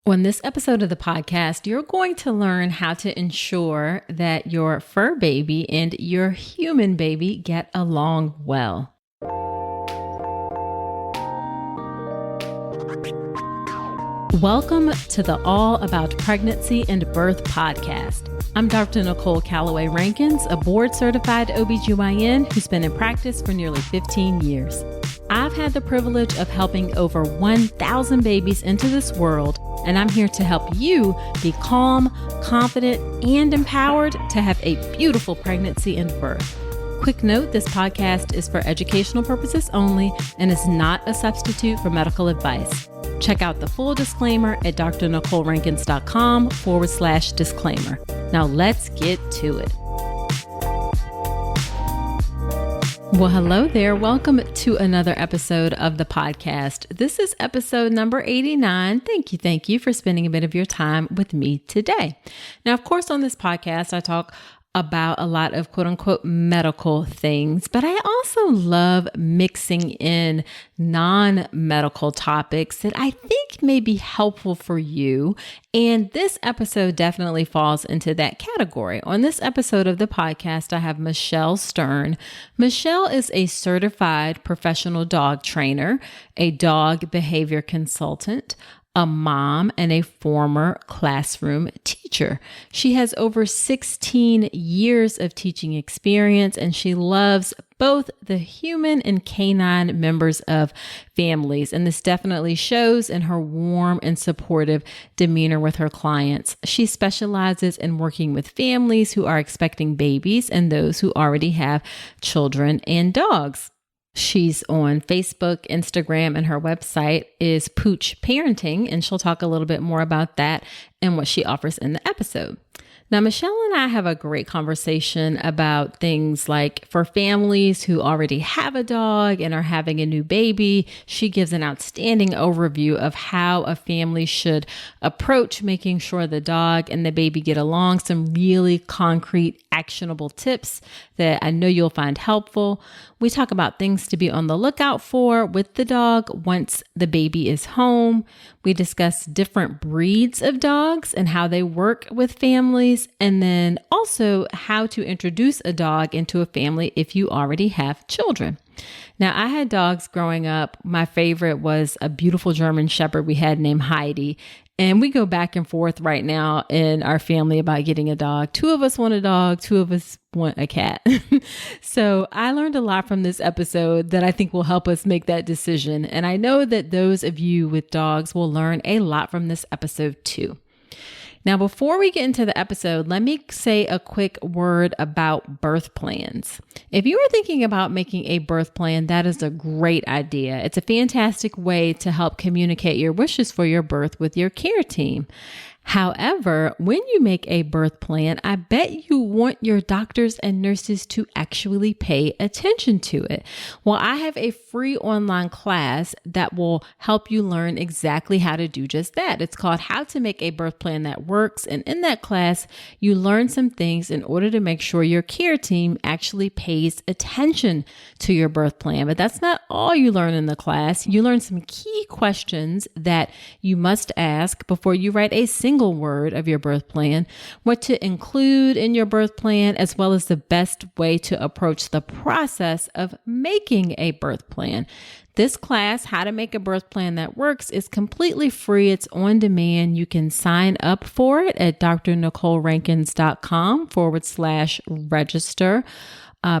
On this episode of the podcast, you're going to learn how to ensure that your fur baby and your human baby get along well. Welcome to the All About Pregnancy and Birth podcast. I'm Dr. Nicole Calloway Rankins, a board-certified OBGYN who's been in practice for nearly 15 years. I've had the privilege of helping over 1,000 babies into this world, and I'm here to help you be calm, confident, and empowered to have a beautiful pregnancy and birth. Quick note, this podcast is for educational purposes only and is not a substitute for medical advice. Check out the full disclaimer at drnicolerankins.com/disclaimer. Now let's get to it. Well, hello there. Welcome to another episode of the podcast. This is episode number 89. Thank you for spending a bit of your time with me today. Now, of course, on this podcast, I talk about a lot of quote unquote medical things, but I also love mixing in non-medical topics that I think may be helpful for you. And this episode definitely falls into that category. On this episode of the podcast, I have Michelle Stern. Michelle is a certified professional dog trainer, a dog behavior consultant, a mom, and a former classroom teacher. She has over 16 years of teaching experience, and she loves both the human and canine members of families. And this definitely shows in her warm and supportive demeanor with her clients. She specializes in working with families who are expecting babies and those who already have children and dogs. She's on Facebook, Instagram, and her website is Pooch Parenting, and she'll talk a little bit more about that and what she offers in the episode. Now, Michelle and I have a great conversation about things like for families who already have a dog and are having a new baby. She gives an outstanding overview of how a family should approach making sure the dog and the baby get along. Some really concrete, actionable tips that I know you'll find helpful. We talk about things to be on the lookout for with the dog once the baby is home. We discuss different breeds of dogs and how they work with families, and then also how to introduce a dog into a family if you already have children. Now, I had dogs growing up. My favorite was a beautiful German Shepherd we had named Heidi. And we go back and forth right now in our family about getting a dog. 2 of us want a dog, 2 of us want a cat. So I learned a lot from this episode that I think will help us make that decision. And I know that those of you with dogs will learn a lot from this episode too. Now, before we get into the episode, let me say a quick word about birth plans. If you are thinking about making a birth plan, that is a great idea. It's a fantastic way to help communicate your wishes for your birth with your care team. However, when you make a birth plan, I bet you want your doctors and nurses to actually pay attention to it. Well, I have a free online class that will help you learn exactly how to do just that. It's called How to Make a Birth Plan That Works. And in that class, you learn some things in order to make sure your care team actually pays attention to your birth plan. But that's not all you learn in the class. You learn some key questions that you must ask before you write a single word of your birth plan, what to include in your birth plan, as well as the best way to approach the process of making a birth plan. This class, How to Make a Birth Plan That Works, is completely free. It's on demand. You can sign up for it at drnicolerankins.com/register.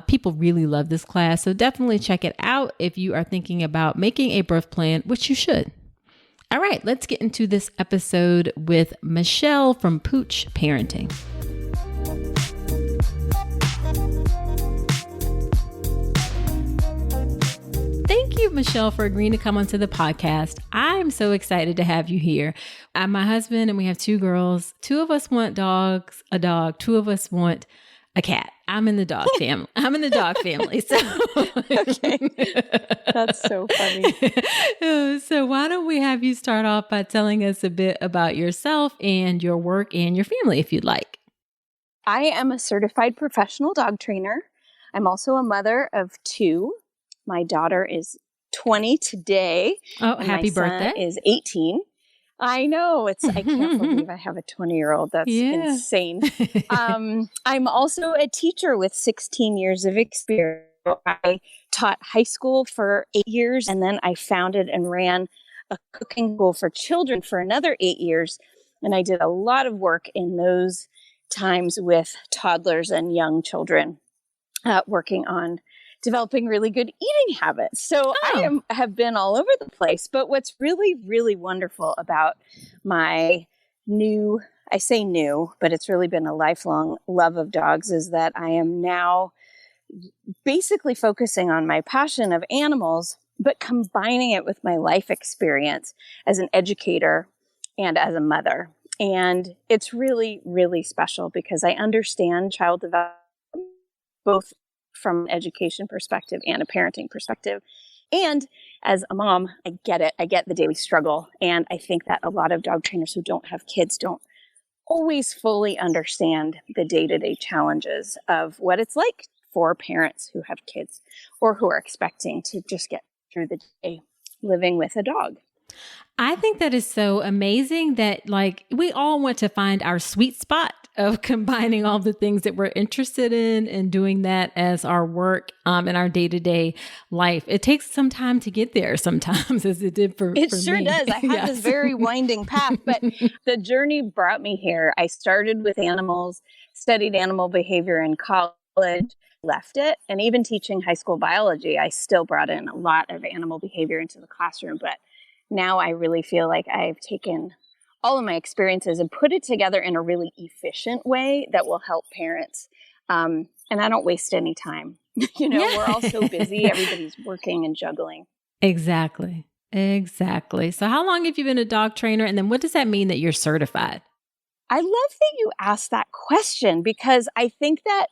People really love this class, so definitely check it out if you are thinking about making a birth plan, which you should. All right, let's get into this episode with Michelle from Pooch Parenting. Thank you, Michelle, for agreeing to come onto the podcast. I'm so excited to have you here. I'm my husband and we have 2 girls. 2 of us want a dog. 2 of us want a cat. I'm in the dog family. So Okay. That's so funny. So why don't we have you start off by telling us a bit about yourself and your work and your family, if you'd like. I am a certified professional dog trainer. I'm also a mother of 2. My daughter is 20 today. Oh, happy my birthday. son is 18. I know. I can't believe I have a 20-year-old. That's insane. I'm also a teacher with 16 years of experience. I taught high school for 8 years, and then I founded and ran a cooking school for children for another 8 years. And I did a lot of work in those times with toddlers and young children, working on developing really good eating habits. So I have been all over the place. But what's really, really wonderful about my I say new, but it's really been a lifelong love of dogs, is that I am now basically focusing on my passion of animals, but combining it with my life experience as an educator and as a mother. And it's really, really special because I understand child development, both from an education perspective and a parenting perspective. And as a mom, I get it. I get the daily struggle. And I think that a lot of dog trainers who don't have kids don't always fully understand the day-to-day challenges of what it's like for parents who have kids or who are expecting to just get through the day living with a dog. I think that is so amazing that like we all want to find our sweet spot of combining all the things that we're interested in and doing that as our work in our day-to-day life. It takes some time to get there sometimes, as it did for me. It sure does. I have this very winding path, but the journey brought me here. I started with animals, studied animal behavior in college, left it, and even teaching high school biology, I still brought in a lot of animal behavior into the classroom. But now I really feel like I've taken all of my experiences and put it together in a really efficient way that will help parents. And I don't waste any time. We're all so busy. Everybody's working and juggling. Exactly. So how long have you been a dog trainer? And then what does that mean that you're certified? I love that you asked that question because I think that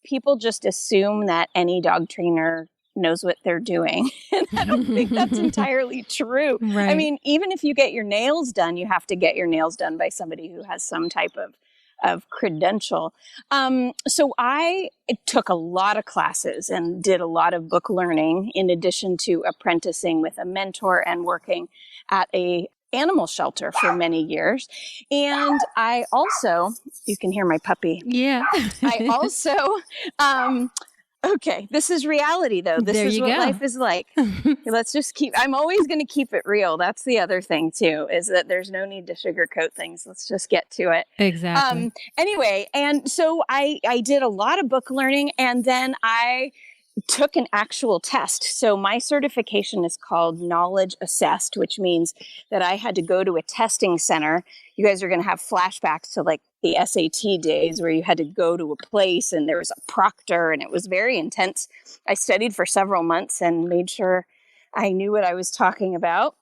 people just assume that any dog trainer knows what they're doing. And I don't think that's entirely true. Right. I mean, even if you get your nails done, you have to get your nails done by somebody who has some type of credential. So I took a lot of classes and did a lot of book learning in addition to apprenticing with a mentor and working at a animal shelter for many years. And I also, you can hear my puppy. Yeah. I also, okay, this is reality though. This is what life is like. Let's just I'm always going to keep it real. That's the other thing too, is that there's no need to sugarcoat things. Let's just get to it. Exactly. Anyway, and so I did a lot of book learning, and then I took an actual test. So my certification is called Knowledge Assessed, which means that I had to go to a testing center. You guys are going to have flashbacks to like the SAT days where you had to go to a place and there was a proctor, and it was very intense. I studied for several months and made sure I knew what I was talking about.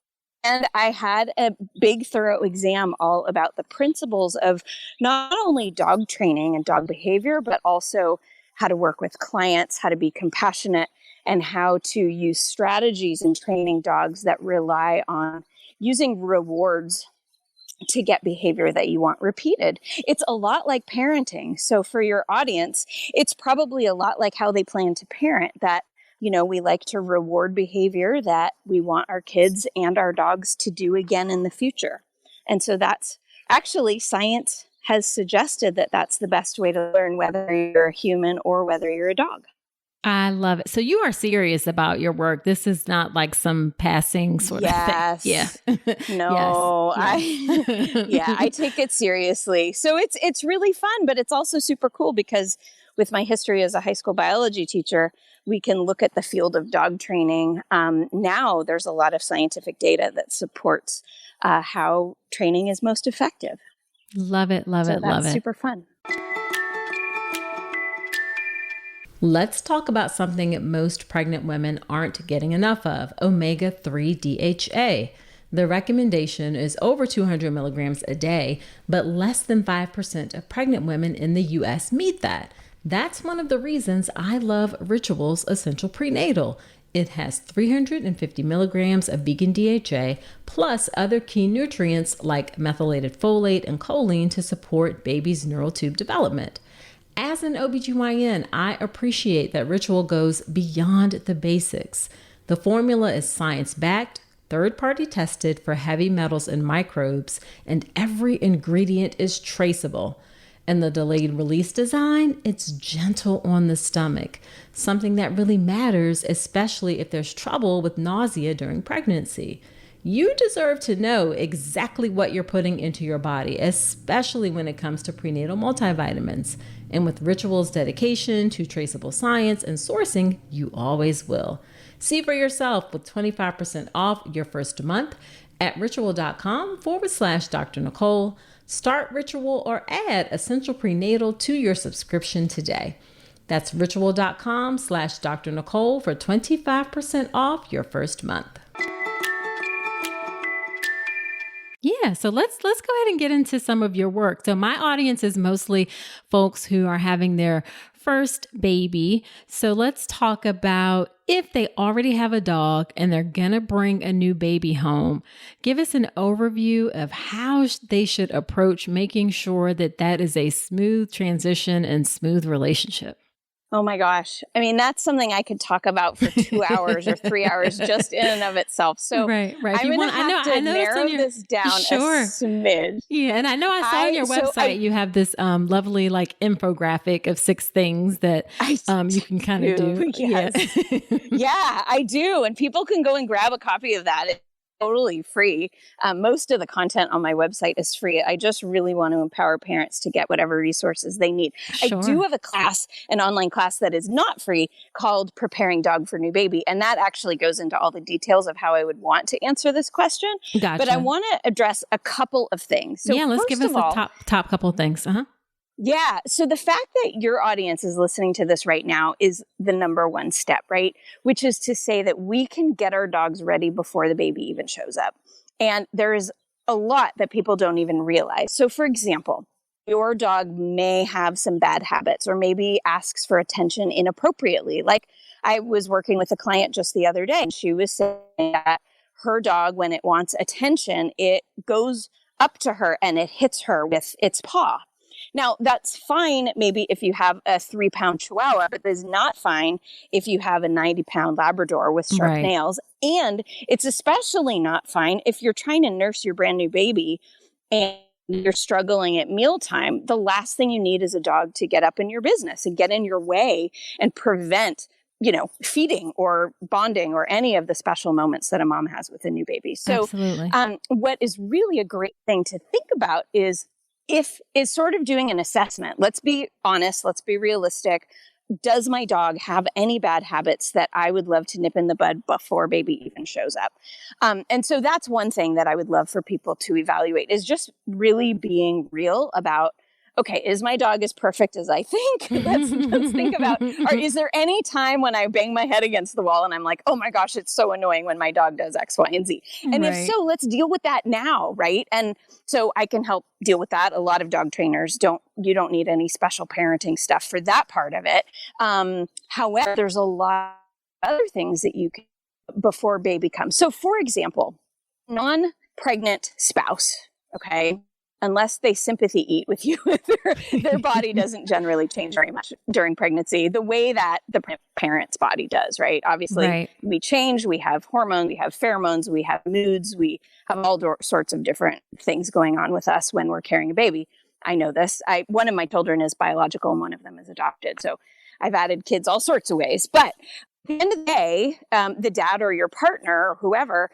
And I had a big, thorough exam all about the principles of not only dog training and dog behavior, but also how to work with clients, how to be compassionate, and how to use strategies in training dogs that rely on using rewards to get behavior that you want repeated. It's a lot like parenting. So for your audience, it's probably a lot like how they plan to parent, that, we like to reward behavior that we want our kids and our dogs to do again in the future. And so that's actually science has suggested that that's the best way to learn whether you're a human or whether you're a dog. I love it. So you are serious about your work. This is not like some passing sort of thing. Yeah. No, yes. I take it seriously. So it's really fun, but it's also super cool because with my history as a high school biology teacher, we can look at the field of dog training. Now there's a lot of scientific data that supports how training is most effective. Love it. That's super fun. Let's talk about something most pregnant women aren't getting enough of, omega-3 DHA. The recommendation is over 200 milligrams a day, but less than 5% of pregnant women in the U.S. meet that. That's one of the reasons I love Ritual's Essential Prenatal. It has 350 milligrams of vegan DHA plus other key nutrients like methylated folate and choline to support baby's neural tube development. As an OBGYN, I appreciate that Ritual goes beyond the basics. The formula is science-backed, third-party tested for heavy metals and microbes, and every ingredient is traceable. And the delayed release design, it's gentle on the stomach, something that really matters, especially if there's trouble with nausea during pregnancy. You deserve to know exactly what you're putting into your body, especially when it comes to prenatal multivitamins. And with Ritual's dedication to traceable science and sourcing, you always will. See for yourself with 25% off your first month at ritual.com/Dr. Nicole. Start Ritual or add Essential Prenatal to your subscription today. That's ritual.com/Dr. Nicole for 25% off your first month. Yeah, so let's go ahead and get into some of your work. So my audience is mostly folks who are having their first baby. So let's talk about if they already have a dog and they're going to bring a new baby home. Give us an overview of how they should approach making sure that that is a smooth transition and smooth relationship. Oh my gosh. I mean, that's something I could talk about for 2 hours or 3 hours just in and of itself. So right. I'm going to have to narrow this down a smidge. Yeah. And I know I saw on your website, you have this lovely like infographic of 6 things that you can kind of do. Yes. Yeah, I do. And people can go and grab a copy of that. It's totally free. Most of the content on my website is free. I just really want to empower parents to get whatever resources they need. Sure. I do have a class, an online class that is not free called Preparing Dog for New Baby. And that actually goes into all the details of how I would want to answer this question. Gotcha. But I want to address a couple of things. So yeah, let's give us the top couple of things. Yeah. So the fact that your audience is listening to this right now is the number one step, right? Which is to say that we can get our dogs ready before the baby even shows up. And there is a lot that people don't even realize. So for example, your dog may have some bad habits or maybe asks for attention inappropriately. Like I was working with a client just the other day and she was saying that her dog, when it wants attention, it goes up to her and it hits her with its paw. Now, that's fine maybe if you have a 3-pound Chihuahua, but it's not fine if you have a 90-pound Labrador with sharp nails. And it's especially not fine if you're trying to nurse your brand new baby and you're struggling at mealtime. The last thing you need is a dog to get up in your business and get in your way and prevent, feeding or bonding or any of the special moments that a mom has with a new baby. So what is really a great thing to think about is sort of doing an assessment. Let's be honest. Let's be realistic. Does my dog have any bad habits that I would love to nip in the bud before baby even shows up? And so that's one thing that I would love for people to evaluate is just really being real about, okay, is my dog as perfect as I think? Let's think about, or is there any time when I bang my head against the wall and I'm like, oh my gosh, it's so annoying when my dog does X, Y, and Z. And if so, let's deal with that now, right? And so I can help deal with that. A lot of dog trainers you don't need any special parenting stuff for that part of it. However, there's a lot of other things that you can before baby comes. So for example, non-pregnant spouse, okay, unless they sympathy eat with you, their body doesn't generally change very much during pregnancy, the way that the parent's body does, right? Obviously, we change, we have hormones, we have pheromones, we have moods, we have all sorts of different things going on with us when we're carrying a baby. I know this. One of my children is biological and one of them is adopted. So I've added kids all sorts of ways. But at the end of the day, the dad or your partner or whoever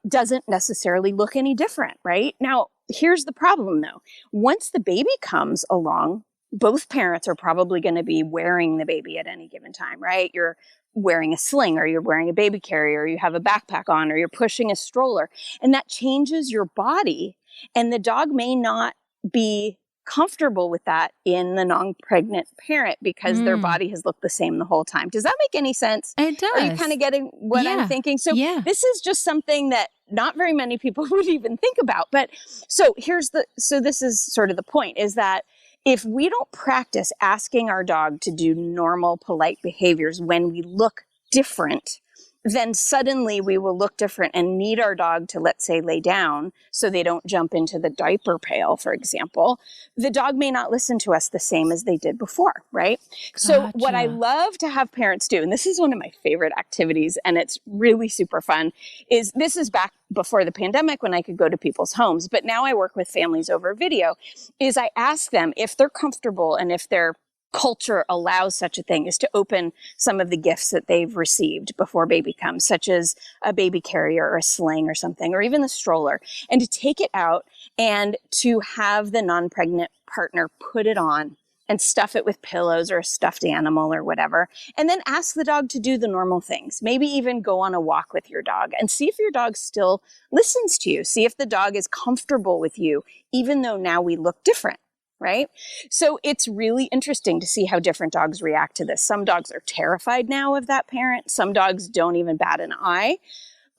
doesn't necessarily look any different, right? Now, here's the problem though. Once the baby comes along, both parents are probably going to be wearing the baby at any given time, right? You're wearing a sling or you're wearing a baby carrier, or you have a backpack on, or you're pushing a stroller, and that changes your body. And the dog may not be comfortable with that in the non-pregnant parent because their body has looked the same the whole time. Does that make any sense? It does. Are you kind of getting what I'm thinking? So this is just something that not very many people would even think about. But so this is sort of the point, is that if we don't practice asking our dog to do normal, polite behaviors when we look different, then suddenly we will look different and need our dog to, let's say, lay down so they don't jump into the diaper pail, for example. The dog may not listen to us the same as they did before, right? Gotcha. So what I love to have parents do, and this is one of my favorite activities, and it's really super fun, is this is back before the pandemic when I could go to people's homes, but now I work with families over video, is I ask them if they're comfortable and if their culture allows such a thing, is to open some of the gifts that they've received before baby comes, such as a baby carrier or a sling or something, or even the stroller, and to take it out and to have the non-pregnant partner put it on and stuff it with pillows or a stuffed animal or whatever, and then ask the dog to do the normal things. Maybe even go on a walk with your dog and see if your dog still listens to you. See if the dog is comfortable with you, even though now we look different. Right? So it's really interesting to see how different dogs react to this. Some dogs are terrified now of that parent. Some dogs don't even bat an eye.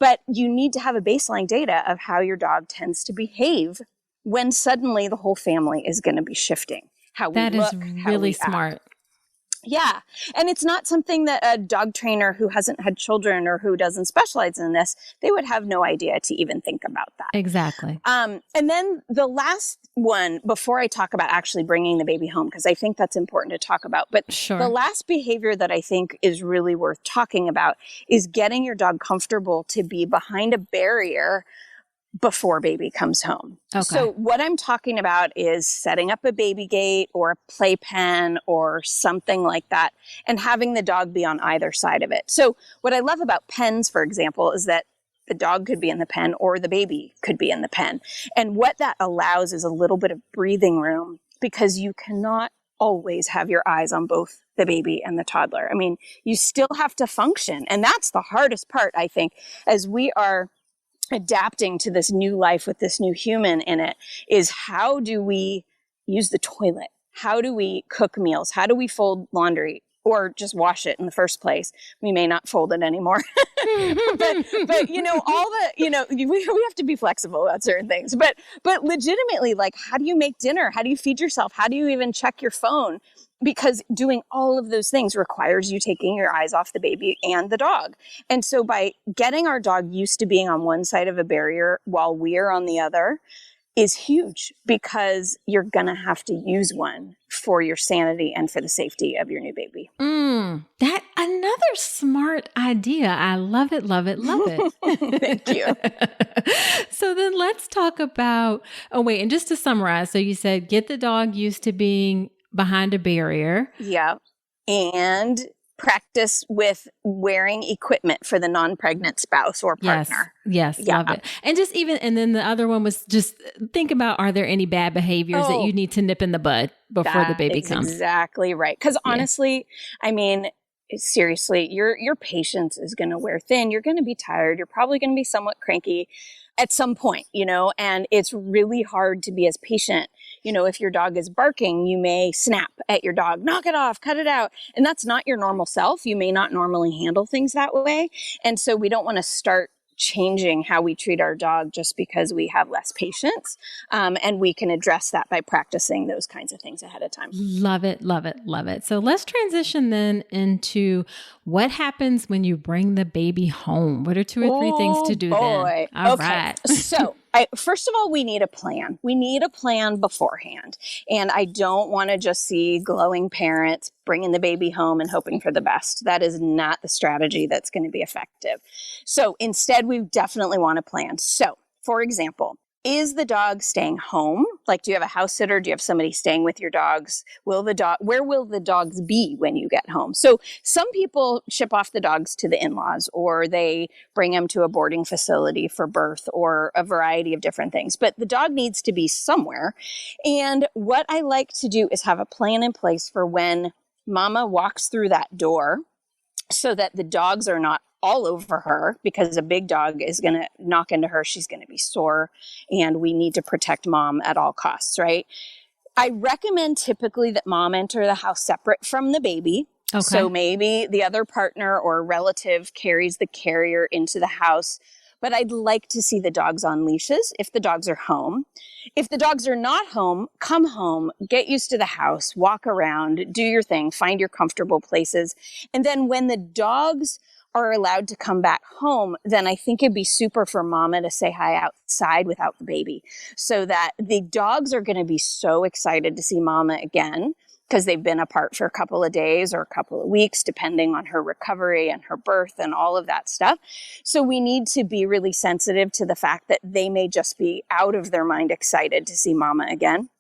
But you need to have a baseline data of how your dog tends to behave when suddenly the whole family is going to be shifting. How we that look, is really smart. Yeah. And it's not something that a dog trainer who hasn't had children or who doesn't specialize in this, they would have no idea to even think about that. Exactly. And then the last one, before I talk about actually bringing the baby home, because I think that's important to talk about, but the last behavior that I think is really worth talking about is getting your dog comfortable to be behind a barrier before baby comes home. Okay. So what I'm talking about is setting up a baby gate or a playpen or something like that and having the dog be on either side of it. So what I love about pens, for example, is that the dog could be in the pen or the baby could be in the pen. And what that allows is a little bit of breathing room, because you cannot always have your eyes on both the baby and the toddler. I mean, you still have to function. And that's the hardest part, I think, as we are adapting to this new life with this new human in it, is how do we use the toilet? How do we cook meals? How do we fold laundry or just wash it in the first place? We may not fold it anymore, but you know, all the, you know, we have to be flexible about certain things, but legitimately, like, how do you make dinner? How do you feed yourself? How do you even check your phone? Because doing all of those things requires you taking your eyes off the baby and the dog. And so by getting our dog used to being on one side of a barrier while we're on the other is huge, because you're going to have to use one for your sanity and for the safety of your new baby. That another smart idea. I love it, love it, love it. Thank you. So then let's talk about, and just to summarize, so you said get the dog used to being behind a barrier. Yeah. And practice with wearing equipment for the non-pregnant spouse or partner. Yes, yeah. Love it. And just even, and then the other one was just think about, are there any bad behaviors that you need to nip in the bud before the baby comes? Exactly right. Because honestly, I mean, seriously, your patience is going to wear thin. You're going to be tired. You're probably going to be somewhat cranky at some point, you know, and it's really hard to be as patient. You know, if your dog is barking, you may snap at your dog, knock it off, cut it out. And that's not your normal self. You may not normally handle things that way. And so we don't want to start changing how we treat our dog just because we have less patience. And we can address that by practicing those kinds of things ahead of time. Love it, love it, love it. So let's transition then into what happens when you bring the baby home. What are 2 or 3 things to do then? All right. So first of all, we need a plan. We need a plan beforehand. And I don't want to just see glowing parents bringing the baby home and hoping for the best. That is not the strategy that's going to be effective. So instead, we definitely want a plan. So, for example, is the dog staying home? Like, do you have a house sitter? Do you have somebody staying with your dogs? Where will the dogs be when you get home? So some people ship off the dogs to the in-laws, or they bring them to a boarding facility for birth, or a variety of different things. But the dog needs to be somewhere. And what I like to do is have a plan in place for when mama walks through that door, so that the dogs are not all over her, because a big dog is going to knock into her. She's going to be sore, and we need to protect mom at all costs, right? I recommend typically that mom enter the house separate from the baby. Okay. So maybe the other partner or relative carries the carrier into the house, but I'd like to see the dogs on leashes if the dogs are home. If the dogs are not home, come home, get used to the house, walk around, do your thing, find your comfortable places. And then when the dogs are allowed to come back home, then I think it'd be super for mama to say hi outside without the baby, so that the dogs are going to be so excited to see mama again, because they've been apart for a couple of days or a couple of weeks, depending on her recovery and her birth and all of that stuff. So we need to be really sensitive to the fact that they may just be out of their mind excited to see mama again.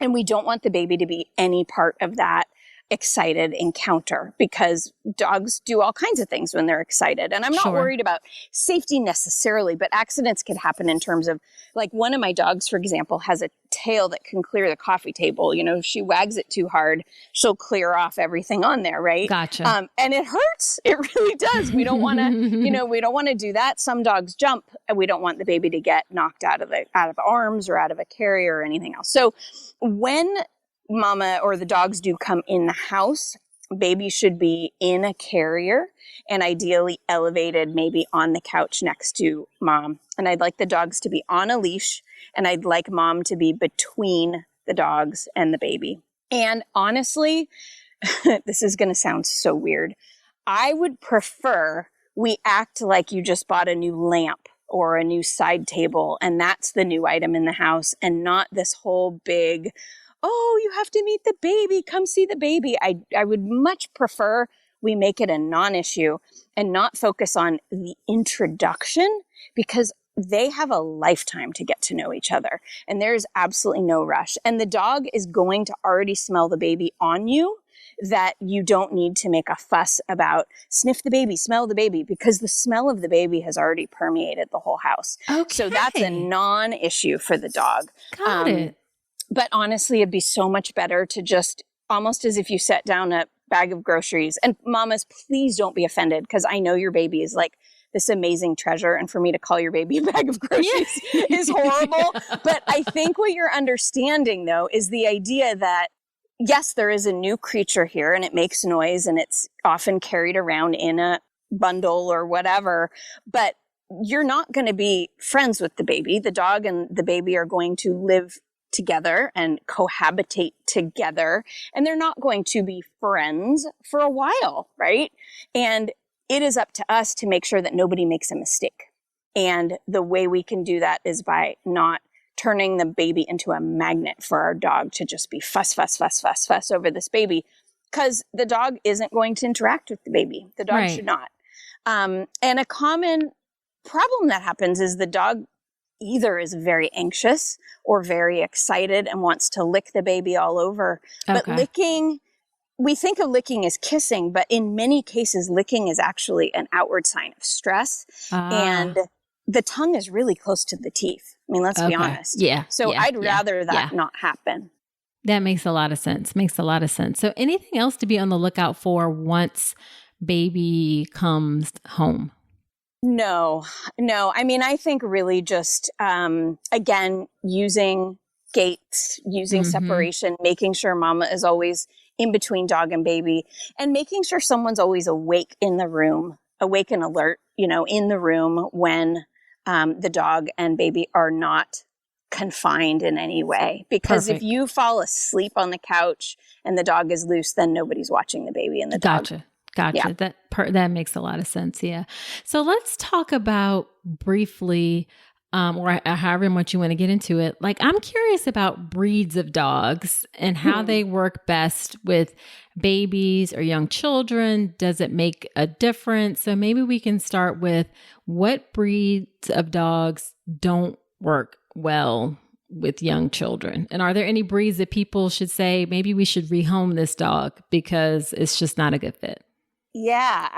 And we don't want the baby to be any part of that excited encounter, because dogs do all kinds of things when they're excited. And I'm not worried about safety necessarily, but accidents could happen in terms of, like, one of my dogs, for example, has a tail that can clear the coffee table. You know, if she wags it too hard, she'll clear off everything on there, right? Gotcha. And it hurts. It really does. We don't want to, we don't want to do that. Some dogs jump, and we don't want the baby to get knocked out of arms or out of a carrier or anything else. So when mama or the dogs do come in the house, baby should be in a carrier and ideally elevated, maybe on the couch next to mom. And I'd like the dogs to be on a leash, and I'd like mom to be between the dogs and the baby. And honestly, this is going to sound so weird, I would prefer we act like you just bought a new lamp or a new side table, and that's the new item in the house, and not this whole big, oh, you have to meet the baby, come see the baby. I would much prefer we make it a non-issue and not focus on the introduction, because they have a lifetime to get to know each other, and there's absolutely no rush. And the dog is going to already smell the baby on you, that you don't need to make a fuss about sniff the baby, smell the baby, because the smell of the baby has already permeated the whole house. Okay. So that's a non-issue for the dog. Got it. But honestly, it'd be so much better to just, almost as if you set down a bag of groceries. And mamas, please don't be offended, because I know your baby is like this amazing treasure. And for me to call your baby a bag of groceries is horrible. But I think what you're understanding, though, is the idea that, yes, there is a new creature here and it makes noise and it's often carried around in a bundle or whatever, but you're not going to be friends with the baby. The dog and the baby are going to live together and cohabitate together, and they're not going to be friends for a while, right? And it is up to us to make sure that nobody makes a mistake. And the way we can do that is by not turning the baby into a magnet for our dog to just be fuss over this baby, because the dog isn't going to interact with the baby. The dog should not. And a common problem that happens is the dog either is very anxious or very excited and wants to lick the baby all over. But licking, we think of licking as kissing, but in many cases, licking is actually an outward sign of stress. And the tongue is really close to the teeth. I mean, let's be honest. Yeah. So I'd rather that not happen. That makes a lot of sense. So anything else to be on the lookout for once baby comes home? No. I mean, I think really just, again, using gates, using separation, making sure mama is always in between dog and baby, and making sure someone's always awake in the room, awake and alert, in the room when the dog and baby are not confined in any way. Because if you fall asleep on the couch and the dog is loose, then nobody's watching the baby and the dog. Gotcha. Yeah. That makes a lot of sense. Yeah. So let's talk about briefly, or however much you want to get into it. Like, I'm curious about breeds of dogs and how they work best with babies or young children. Does it make a difference? So maybe we can start with what breeds of dogs don't work well with young children. And are there any breeds that people should say, maybe we should rehome this dog because it's just not a good fit? Yeah,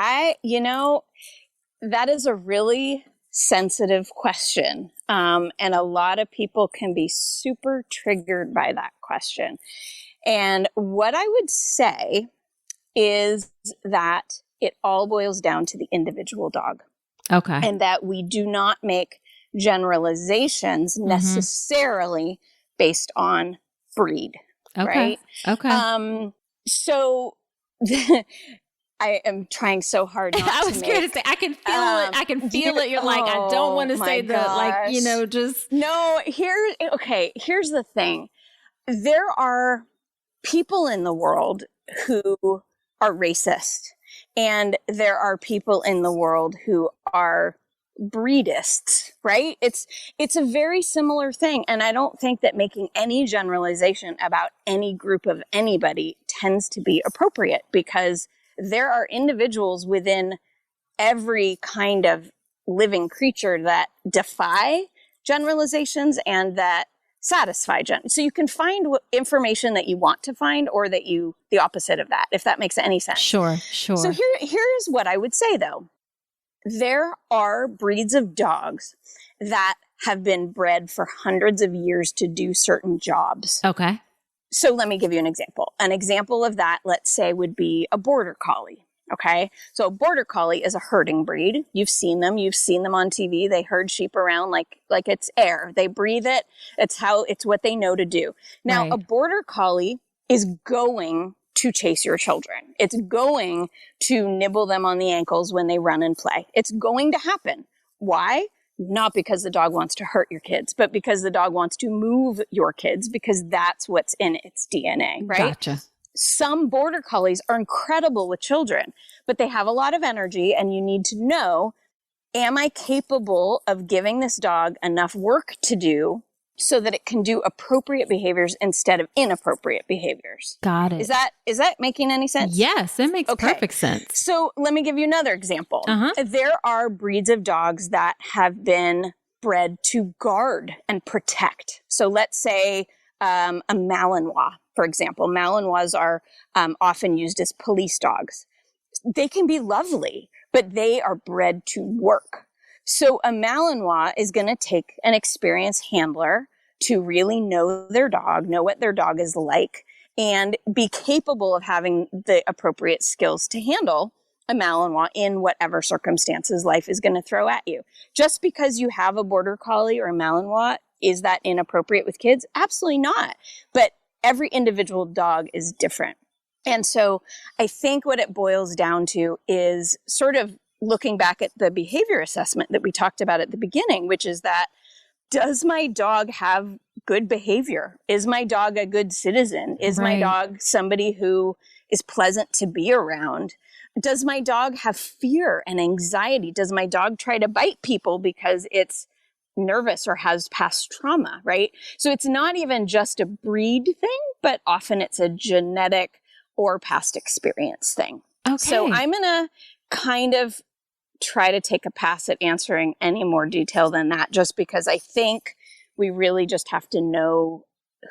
that is a really sensitive question. And a lot of people can be super triggered by that question. And what I would say is that it all boils down to the individual dog. Okay. And that we do not make generalizations necessarily based on breed. Okay. Right? Okay. So I am trying so hard not I was scared to say, I can feel it. I can feel it. You're like, I don't want to say that, just. No, here's the thing. There are people in the world who are racist And there are people in the world who are breedists, right? It's a very similar thing. And I don't think that making any generalization about any group of anybody tends to be appropriate, because there are individuals within every kind of living creature that defy generalizations and that satisfy so you can find information that you want to find, or that the opposite of that, if that makes any sense. Sure. So here's what I would say, though. There are breeds of dogs that have been bred for hundreds of years to do certain jobs. Okay. So let me give you an example. An example of that, let's say, would be a border collie. Okay. So a border collie is a herding breed. You've seen them on TV. They herd sheep around like it's air. They breathe it. It's what they know to do. Now, right. A border collie is going to chase your children. It's going to nibble them on the ankles when they run and play. It's going to happen. Why? Not because the dog wants to hurt your kids, but because the dog wants to move your kids, because that's what's in its DNA, right? Gotcha. Some border collies are incredible with children, but they have a lot of energy, and you need to know, am I capable of giving this dog enough work to do so that it can do appropriate behaviors instead of inappropriate behaviors? Got it. Is that making any sense? Yes, it makes perfect sense. So let me give you another example. Uh-huh. There are breeds of dogs that have been bred to guard and protect. So let's say a Malinois, for example. Malinois are often used as police dogs. They can be lovely, but they are bred to work. So a Malinois is going to take an experienced handler to really know their dog, know what their dog is like, and be capable of having the appropriate skills to handle a Malinois in whatever circumstances life is going to throw at you. Just because you have a border collie or a Malinois, is that inappropriate with kids? Absolutely not. But every individual dog is different. And so I think what it boils down to is sort of looking back at the behavior assessment that we talked about at the beginning, which is that, does my dog have good behavior? Is my dog a good citizen? Is my dog somebody who is pleasant to be around? Does my dog have fear and anxiety? Does my dog try to bite people because it's nervous or has past trauma, right? So it's not even just a breed thing, but often it's a genetic or past experience thing. Okay. So I'm going to kind of try to take a pass at answering any more detail than that, just because I think we really just have to know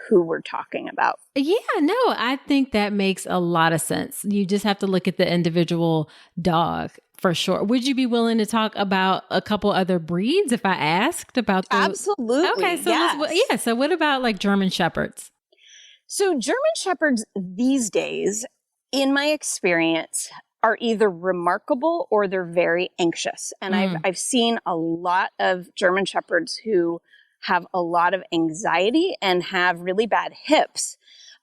who we're talking about. Yeah, no, I think that makes a lot of sense. You just have to look at the individual dog for sure. Would you be willing to talk about a couple other breeds if I asked about those? Absolutely. Okay, so so what about like German Shepherds? So German Shepherds these days, in my experience, are either remarkable or they're very anxious. And I've seen a lot of German Shepherds who have a lot of anxiety and have really bad hips.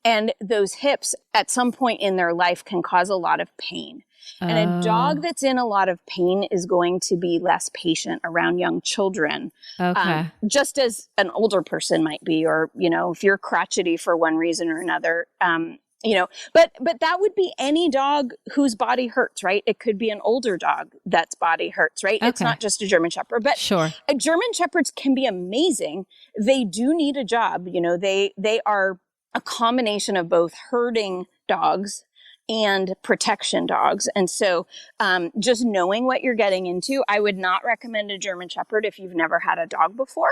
And those hips at some point in their life can cause a lot of pain. And a dog that's in a lot of pain is going to be less patient around young children. Okay. Just as an older person might be, or, if you're crotchety for one reason or another, but that would be any dog whose body hurts, right? It could be an older dog that's body hurts, right? Okay. It's not just a German Shepherd, but sure. German Shepherds can be amazing. They do need a job. They are a combination of both herding dogs and protection dogs. And so just knowing what you're getting into, I would not recommend a German Shepherd if you've never had a dog before,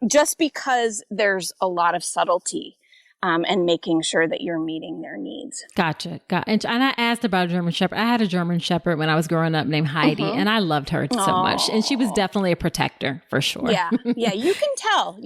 just because there's a lot of subtlety and making sure that you're meeting their needs. Gotcha. And I asked about German Shepherd. I had a German Shepherd when I was growing up named Heidi, and I loved her so much. And she was definitely a protector for sure. Yeah, you can tell.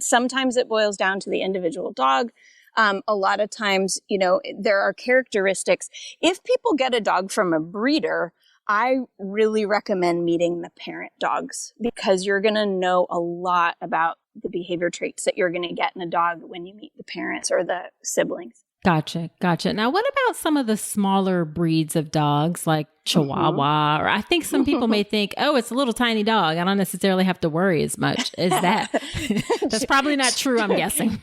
Sometimes it boils down to the individual dog. A lot of times, there are characteristics. If people get a dog from a breeder, I really recommend meeting the parent dogs, because you're going to know a lot about the behavior traits that you're going to get in a dog when you meet the parents or the siblings. Gotcha. Gotcha. Now, what about some of the smaller breeds of dogs like Chihuahua? Or I think some people may think, oh, it's a little tiny dog. I don't necessarily have to worry as much as that. That's probably not true, I'm guessing.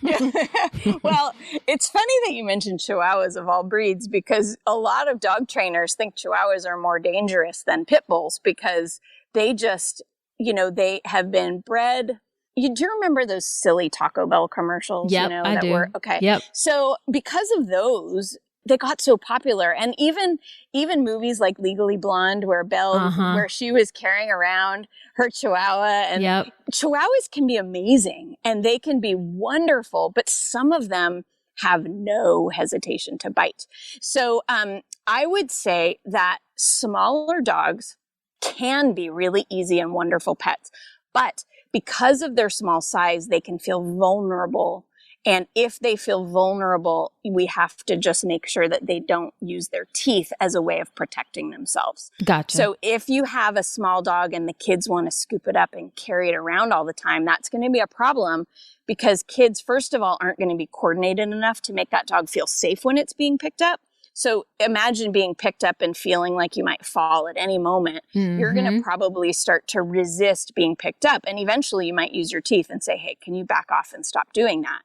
Well, it's funny that you mentioned Chihuahuas of all breeds, because a lot of dog trainers think Chihuahuas are more dangerous than pit bulls because they just, they have been bred. Do you remember those silly Taco Bell commercials? Yep, I do. Okay. Yep. So because of those, they got so popular. And even movies like Legally Blonde, where where she was carrying around her Chihuahua. And Chihuahuas can be amazing and they can be wonderful, but some of them have no hesitation to bite. So I would say that smaller dogs can be really easy and wonderful pets, but because of their small size, they can feel vulnerable. And if they feel vulnerable, we have to just make sure that they don't use their teeth as a way of protecting themselves. Gotcha. So if you have a small dog and the kids want to scoop it up and carry it around all the time, that's going to be a problem because kids, first of all, aren't going to be coordinated enough to make that dog feel safe when it's being picked up. So imagine being picked up and feeling like you might fall at any moment. Mm-hmm. You're going to probably start to resist being picked up. And eventually you might use your teeth and say, hey, can you back off and stop doing that?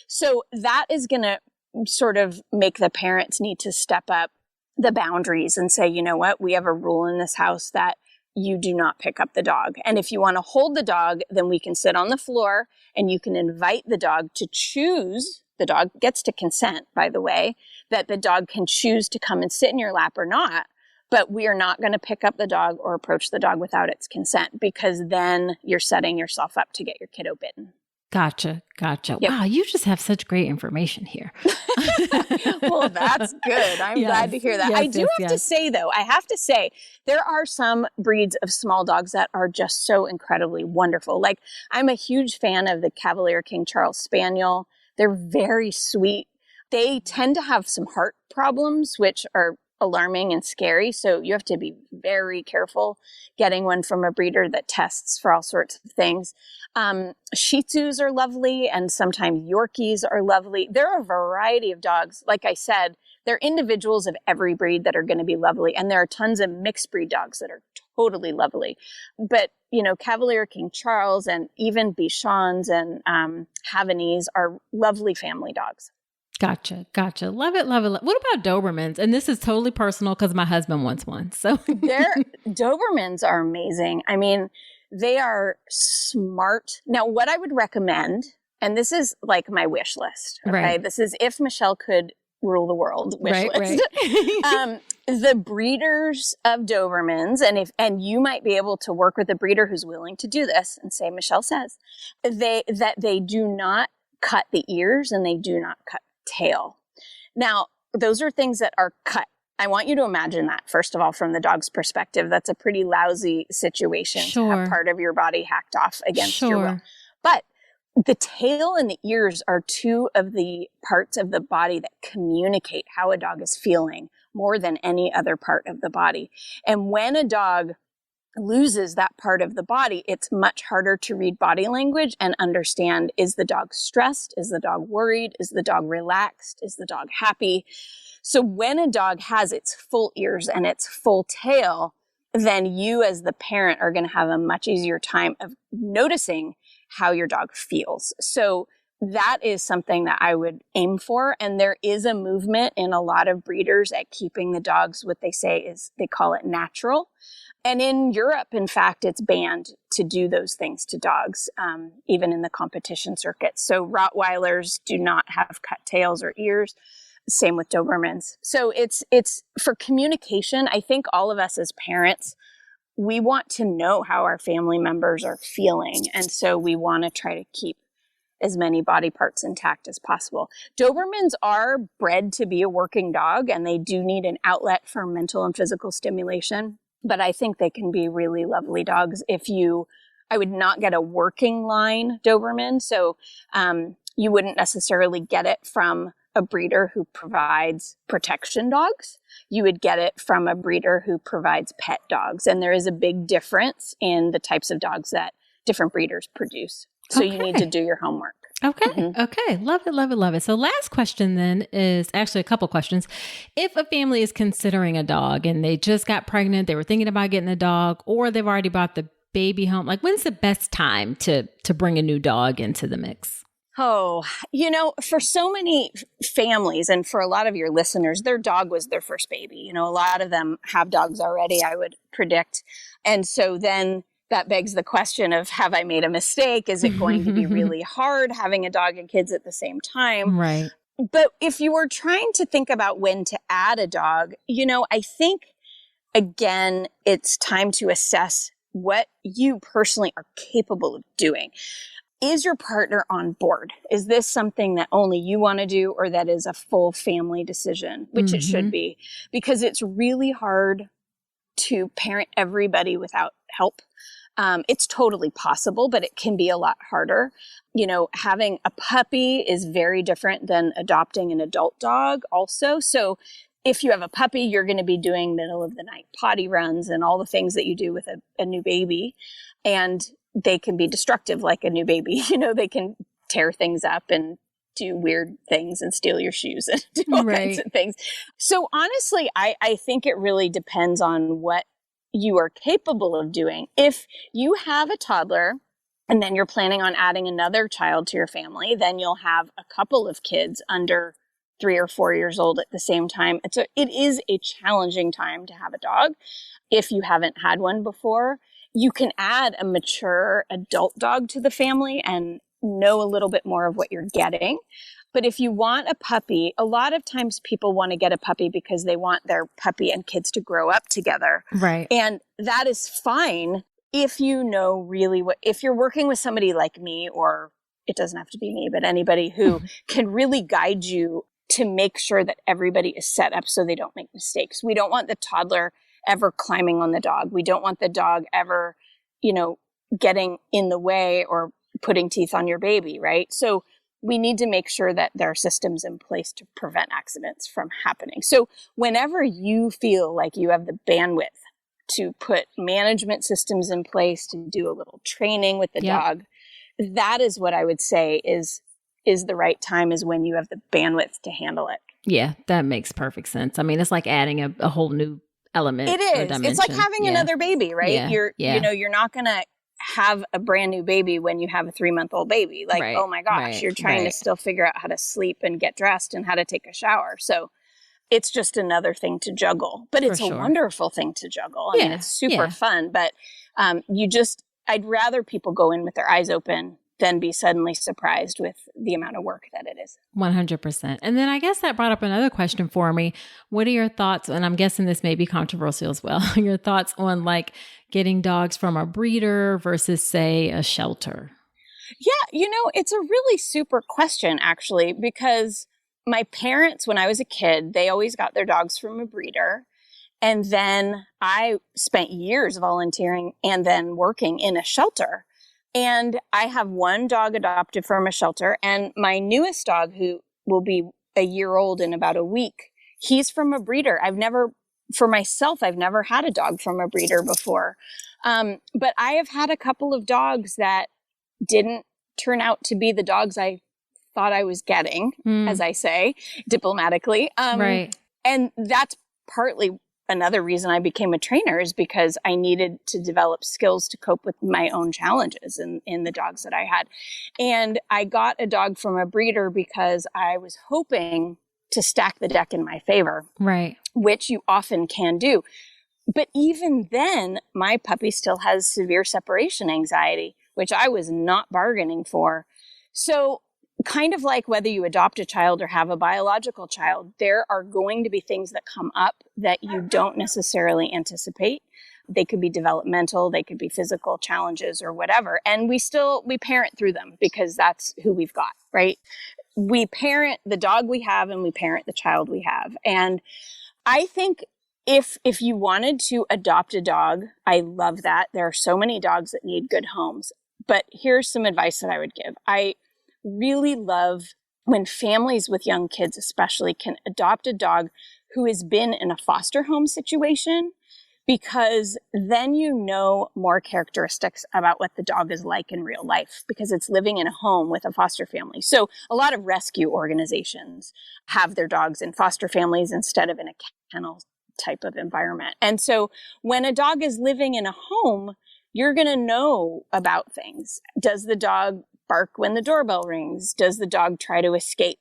So that is going to sort of make the parents need to step up the boundaries and say, you know what, we have a rule in this house that you do not pick up the dog. And if you want to hold the dog, then we can sit on the floor and you can invite the dog to choose. The dog gets to consent, by the way, that the dog can choose to come and sit in your lap or not. But we are not going to pick up the dog or approach the dog without its consent, because then you're setting yourself up to get your kiddo bitten. Gotcha. Yep. Wow, you just have such great information here. Well, that's good. I'm glad to hear that. I do have to say, though, there are some breeds of small dogs that are just so incredibly wonderful. Like, I'm a huge fan of the Cavalier King Charles Spaniel. They're very sweet. They tend to have some heart problems, which are alarming and scary. So you have to be very careful getting one from a breeder that tests for all sorts of things. Shih Tzus are lovely, and sometimes Yorkies are lovely. There are a variety of dogs. Like I said, there are individuals of every breed that are going to be lovely. And there are tons of mixed breed dogs that are totally lovely. But, Cavalier King Charles and even Bichons and Havanese are lovely family dogs. Gotcha. Love it. What about Dobermans? And this is totally personal because my husband wants one. So Dobermans are amazing. I mean, they are smart. Now, what I would recommend, and this is like my wish list. Okay, right. This is if Michelle could rule the world wish list. Right. The breeders of Dobermans, and you might be able to work with a breeder who's willing to do this, and say Michelle says that they do not cut the ears and they do not cut tail. Now, those are things that are cut. I want you to imagine that, first of all, from the dog's perspective. That's a pretty lousy situation to have part of your body hacked off against your will. But the tail and the ears are two of the parts of the body that communicate how a dog is feeling more than any other part of the body. And when a dog loses that part of the body, it's much harder to read body language and understand, is the dog stressed? Is the dog worried? Is the dog relaxed? Is the dog happy? So when a dog has its full ears and its full tail, then you as the parent are going to have a much easier time of noticing how your dog feels. So that is something that I would aim for. And there is a movement in a lot of breeders at keeping the dogs, what they say is, they call it natural. And in Europe, in fact, it's banned to do those things to dogs, even in the competition circuit. So Rottweilers do not have cut tails or ears. Same with Dobermans. So it's for communication. I think all of us as parents, we want to know how our family members are feeling. And so we want to try to keep as many body parts intact as possible. Dobermans are bred to be a working dog, and they do need an outlet for mental and physical stimulation. But I think they can be really lovely dogs. I would not get a working line Doberman. So you wouldn't necessarily get it from a breeder who provides protection dogs. You would get it from a breeder who provides pet dogs. And there is a big difference in the types of dogs that different breeders produce. So you need to do your homework. Okay. Mhm. Okay. Love it. Love it. Love it. So last question then is actually a couple questions. If a family is considering a dog and they just got pregnant, they were thinking about getting a dog, or they've already brought the baby home, like when's the best time to bring a new dog into the mix? Oh, for so many families and for a lot of your listeners, their dog was their first baby. A lot of them have dogs already, I would predict. And so then that begs the question of, have I made a mistake? Is it going to be really hard having a dog and kids at the same time? Right. But if you were trying to think about when to add a dog, I think, again, it's time to assess what you personally are capable of doing. Is your partner on board? Is this something that only you want to do, or that is a full family decision, which it should be, because it's really hard to parent everybody without help. It's totally possible, but it can be a lot harder. Having a puppy is very different than adopting an adult dog also. So if you have a puppy, you're going to be doing middle of the night potty runs and all the things that you do with a new baby. And they can be destructive like a new baby. They can tear things up and do weird things and steal your shoes and do all kinds of things. So honestly, I think it really depends on what you are capable of doing. If you have a toddler and then you're planning on adding another child to your family, then you'll have a couple of kids under 3 or 4 years old at the same time. It is a challenging time to have a dog. If you haven't had one before, you can add a mature adult dog to the family and know a little bit more of what you're getting. But if you want a puppy, a lot of times people want to get a puppy because they want their puppy and kids to grow up together. Right. And that is fine if you know really if you're working with somebody like me, or it doesn't have to be me, but anybody who can really guide you to make sure that everybody is set up so they don't make mistakes. We don't want the toddler ever climbing on the dog. We don't want the dog ever, getting in the way or putting teeth on your baby, right? So we need to make sure that there are systems in place to prevent accidents from happening. So whenever you feel like you have the bandwidth to put management systems in place, to do a little training with the dog, that is what I would say is the right time, is when you have the bandwidth to handle it. Yeah, that makes perfect sense. I mean, it's like adding a whole new element. It is. It's like having another baby, right? You're not going to have a brand new baby when you have a 3-month-old baby. Like, oh my gosh, you're trying to still figure out how to sleep and get dressed and how to take a shower. So it's just another thing to juggle, but it's a wonderful thing to juggle. I mean, it's super fun, but I'd rather people go in with their eyes open than be suddenly surprised with the amount of work that it is. 100%. And then I guess that brought up another question for me. What are your thoughts, and I'm guessing this may be controversial as well, your thoughts on like getting dogs from a breeder versus, say, a shelter? Yeah, it's a really super question, actually, because my parents, when I was a kid, they always got their dogs from a breeder. And then I spent years volunteering and then working in a shelter. And I have one dog adopted from a shelter, and my newest dog, who will be a year old in about a week, he's from a breeder. I've never had a dog from a breeder before. But I have had a couple of dogs that didn't turn out to be the dogs I thought I was getting, as I say, diplomatically. Right. And that's partly another reason I became a trainer, is because I needed to develop skills to cope with my own challenges in the dogs that I had. And I got a dog from a breeder because I was hoping to stack the deck in my favor. Right. Which you often can do. But even then, my puppy still has severe separation anxiety, which I was not bargaining for. So kind of like whether you adopt a child or have a biological child, there are going to be things that come up that you don't necessarily anticipate. They could be developmental, they could be physical challenges or whatever. And we parent through them because that's who we've got, right? We parent the dog we have and we parent the child we have. And I think if you wanted to adopt a dog, I love that. There are so many dogs that need good homes. But here's some advice that I would give. I really love when families with young kids especially can adopt a dog who has been in a foster home situation, because then you know more characteristics about what the dog is like in real life because it's living in a home with a foster family. So a lot of rescue organizations have their dogs in foster families instead of in a kennel type of environment. And so when a dog is living in a home, you're going to know about things. Does the dog bark when the doorbell rings? Does the dog try to escape?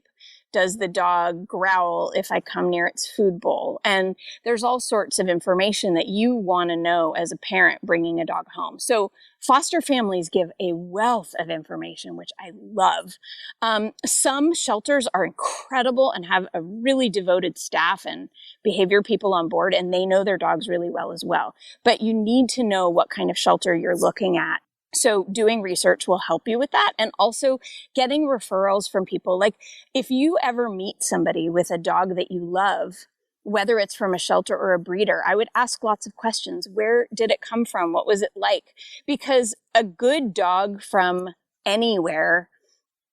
Does the dog growl if I come near its food bowl? And there's all sorts of information that you want to know as a parent bringing a dog home. So foster families give a wealth of information, which I love. Some shelters are incredible and have a really devoted staff and behavior people on board, and they know their dogs really well as well. But you need to know what kind of shelter you're looking at. So doing research will help you with that. And also getting referrals from people. Like if you ever meet somebody with a dog that you love, whether it's from a shelter or a breeder, I would ask lots of questions. Where did it come from? What was it like? Because a good dog from anywhere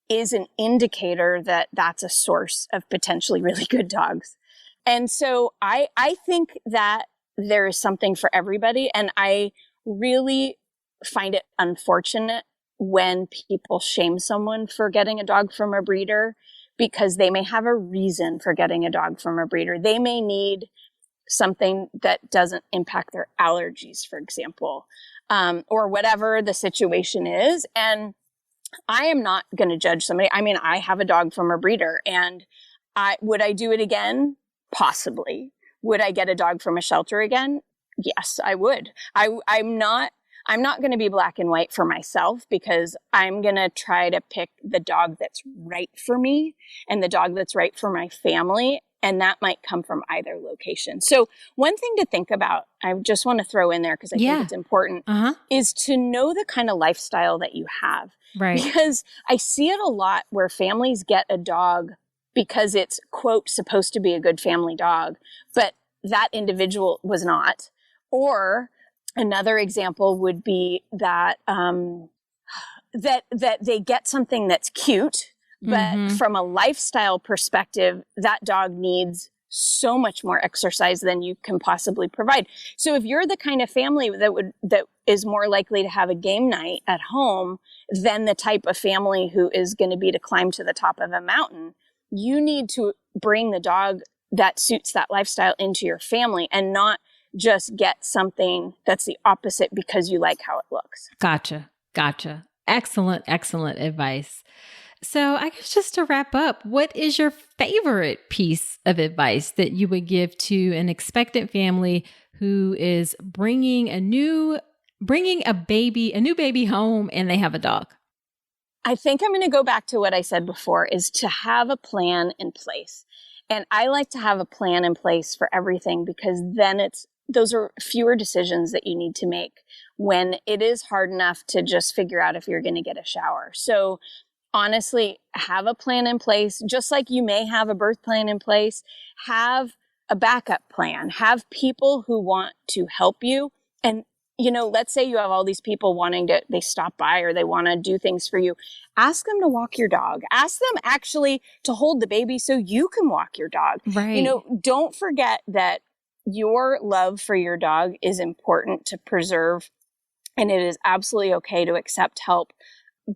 is an indicator that that's a source of potentially really good dogs. And so I think that there is something for everybody. And I really find it unfortunate when people shame someone for getting a dog from a breeder because they may have a reason for getting a dog from a breeder. They may need something that doesn't impact their allergies, for example, or whatever the situation is. And I am not going to judge somebody. I mean, I have a dog from a breeder, and would I do it again? Possibly. Would I get a dog from a shelter again? Yes, I would. I'm not going to be black and white for myself because I'm going to try to pick the dog that's right for me and the dog that's right for my family. And that might come from either location. So one thing to think about, I just want to throw in there because I think it's important, is to know the kind of lifestyle that you have. Right. Because I see it a lot where families get a dog because it's, quote, supposed to be a good family dog, but that individual was not. Or another example would be that that they get something that's cute, but from a lifestyle perspective, that dog needs so much more exercise than you can possibly provide. So if you're the kind of family that is more likely to have a game night at home than the type of family who is going to be to climb to the top of a mountain, you need to bring the dog that suits that lifestyle into your family and not just get something that's the opposite because you like how it looks. Gotcha. Excellent advice. So I guess just to wrap up, what is your favorite piece of advice that you would give to an expectant family who is bringing a new baby home and they have a dog? I think I'm going to go back to what I said before, is to have a plan in place. And I like to have a plan in place for everything because then those are fewer decisions that you need to make when it is hard enough to just figure out if you're going to get a shower. So honestly, have a plan in place, just like you may have a birth plan in place. Have a backup plan. Have people who want to help you. And, let's say you have all these people they stop by or they want to do things for you. Ask them to walk your dog. Ask them actually to hold the baby so you can walk your dog. Right. Don't forget that your love for your dog is important to preserve, and it is absolutely okay to accept help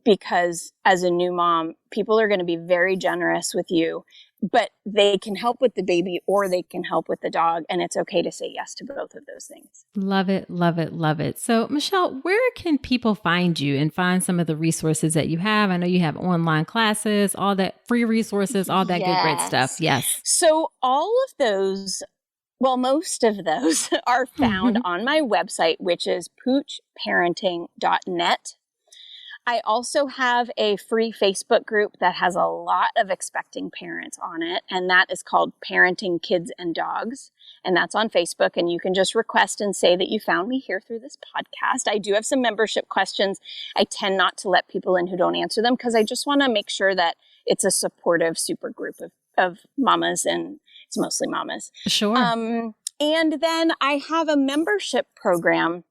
because as a new mom, people are going to be very generous with you, but they can help with the baby or they can help with the dog, and it's okay to say yes to both of those things. Love it. So Michelle, where can people find you and find some of the resources that you have? I know you have online classes, all that free resources, all that good, great stuff. Yes. So all of those, well, most of those are found on my website, which is poochparenting.net. I also have a free Facebook group that has a lot of expecting parents on it, and that is called Parenting Kids and Dogs. And that's on Facebook, and you can just request and say that you found me here through this podcast. I do have some membership questions. I tend not to let people in who don't answer them because I just want to make sure that it's a supportive super group of mamas, and it's mostly mamas. Sure. And then I have a membership program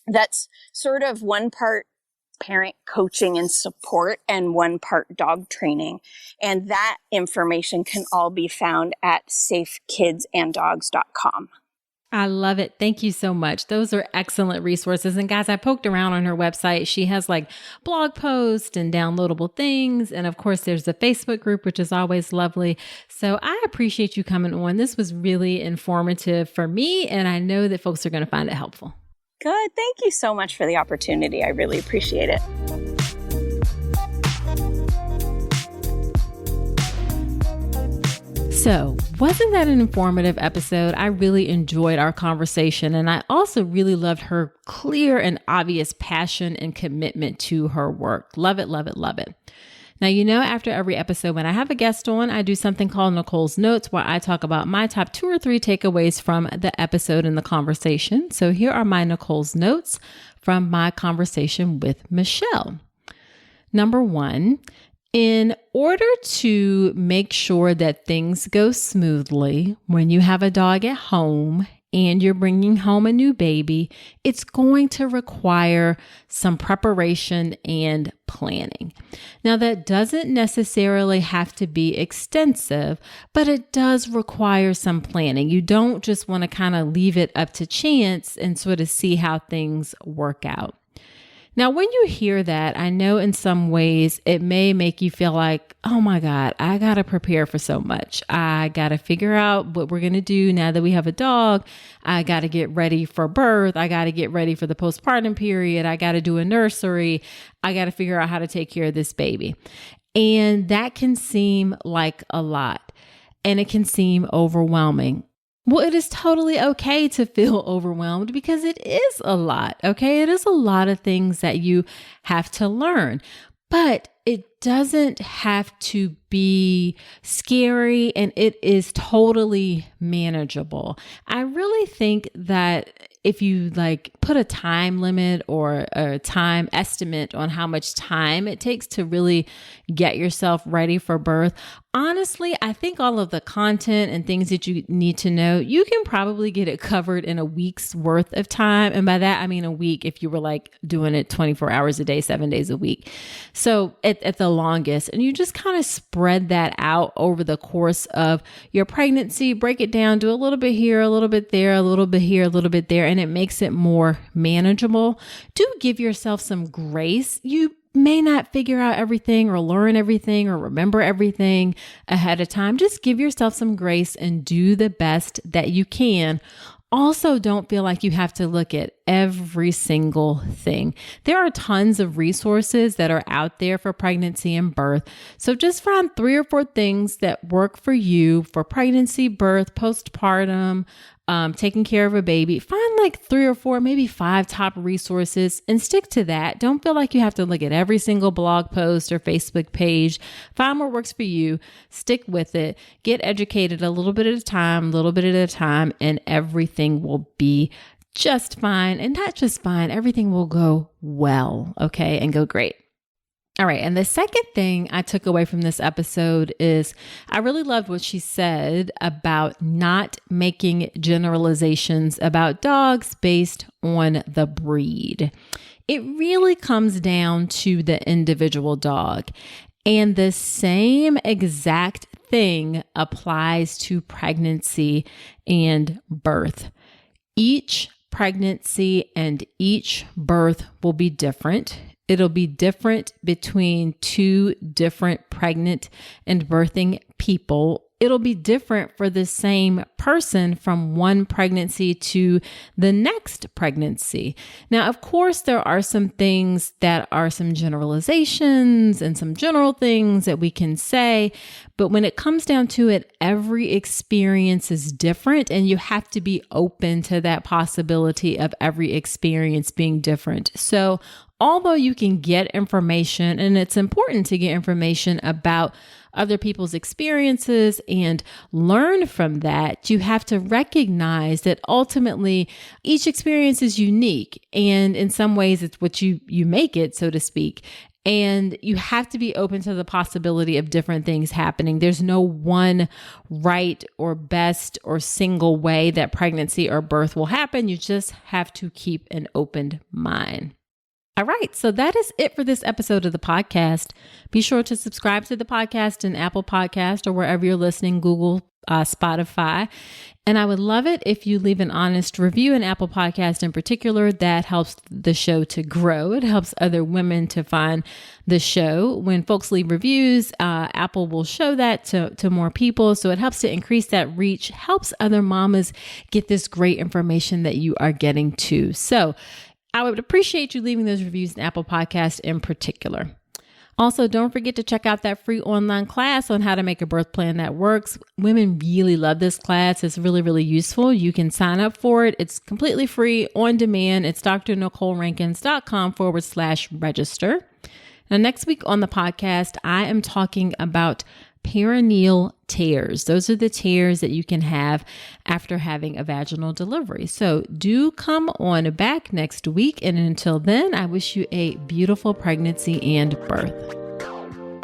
that's sort of one part parent coaching and support and one part dog training. And that information can all be found at safekidsanddogs.com. I love it. Thank you so much. Those are excellent resources. And guys, I poked around on her website. She has like blog posts and downloadable things. And of course, there's the Facebook group, which is always lovely. So I appreciate you coming on. This was really informative for me. And I know that folks are going to find it helpful. Good. Thank you so much for the opportunity. I really appreciate it. So, wasn't that an informative episode? I really enjoyed our conversation, and I also really loved her clear and obvious passion and commitment to her work. Love it, love it, love it. Now, after every episode, when I have a guest on, I do something called Nicole's Notes, where I talk about my top 2 or 3 takeaways from the episode and the conversation. So here are my Nicole's Notes from my conversation with Michelle. Number 1, in order to make sure that things go smoothly when you have a dog at home and you're bringing home a new baby, it's going to require some preparation and planning. Now, that doesn't necessarily have to be extensive, but it does require some planning. You don't just want to kind of leave it up to chance and sort of see how things work out. Now, when you hear that, I know in some ways it may make you feel like, oh my God, I got to prepare for so much. I got to figure out what we're going to do now that we have a dog. I got to get ready for birth. I got to get ready for the postpartum period. I got to do a nursery. I got to figure out how to take care of this baby. And that can seem like a lot, and it can seem overwhelming. Well, it is totally okay to feel overwhelmed because it is a lot, okay? It is a lot of things that you have to learn, but it doesn't have to be scary, and it is totally manageable. I really think that if you put a time limit or a time estimate on how much time it takes to really get yourself ready for birth, honestly, I think all of the content and things that you need to know, you can probably get it covered in a week's worth of time. And by that, I mean a week if you were doing it 24 hours a day, 7 days a week. So at the longest, and you just kind of spread that out over the course of your pregnancy, break it down, do a little bit here, a little bit there, a little bit here, a little bit there, and it makes it more manageable. Do give yourself some grace. You may not figure out everything or learn everything or remember everything ahead of time. Just give yourself some grace and do the best that you can. Also, don't feel like you have to look at every single thing. There are tons of resources that are out there for pregnancy and birth. So just find 3 or 4 things that work for you for pregnancy, birth, postpartum, taking care of a baby. Find 3 or 4, maybe 5 top resources and stick to that. Don't feel like you have to look at every single blog post or Facebook page. Find what works for you, stick with it, get educated a little bit at a time, and everything will be just fine. And not just fine, everything will go well, okay, and go great. All right. And the second thing I took away from this episode is I really loved what she said about not making generalizations about dogs based on the breed. It really comes down to the individual dog. And the same exact thing applies to pregnancy and birth. Each pregnancy and each birth will be different. It'll be different between 2 different pregnant and birthing people. It'll be different for the same person from one pregnancy to the next pregnancy. Now, of course, there are some things that are some generalizations and some general things that we can say, but when it comes down to it, every experience is different, and you have to be open to that possibility of every experience being different. So, although you can get information, and it's important to get information about other people's experiences and learn from that, you have to recognize that ultimately each experience is unique. And in some ways, it's what you make it, so to speak. And you have to be open to the possibility of different things happening. There's no one right or best or single way that pregnancy or birth will happen. You just have to keep an open mind. All right, so that is it for this episode of the podcast. Be sure to subscribe to the podcast in Apple Podcast or wherever you're listening, Google, Spotify. And I would love it if you leave an honest review in Apple Podcast in particular. That helps the show to grow. It helps other women to find the show. When folks leave reviews, Apple will show that to more people. So it helps to increase that reach, helps other mamas get this great information that you are getting too. So I would appreciate you leaving those reviews in Apple Podcast in particular. Also, don't forget to check out that free online class on how to make a birth plan that works. Women really love this class. It's really, really useful. You can sign up for it. It's completely free on demand. It's drnicolerankins.com/register. Now, next week on the podcast, I am talking about perineal tears. Those are the tears that you can have after having a vaginal delivery. So do come on back next week. And until then, I wish you a beautiful pregnancy and birth.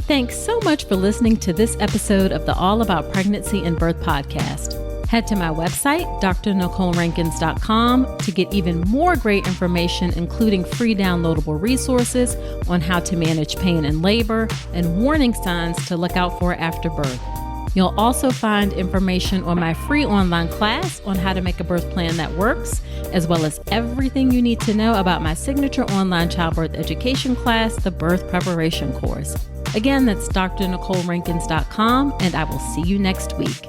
Thanks so much for listening to this episode of the All About Pregnancy and Birth podcast. Head to my website, drnicolerankins.com, to get even more great information, including free downloadable resources on how to manage pain and labor and warning signs to look out for after birth. You'll also find information on my free online class on how to make a birth plan that works, as well as everything you need to know about my signature online childbirth education class, the Birth Preparation Course. Again, that's drnicolerankins.com, and I will see you next week.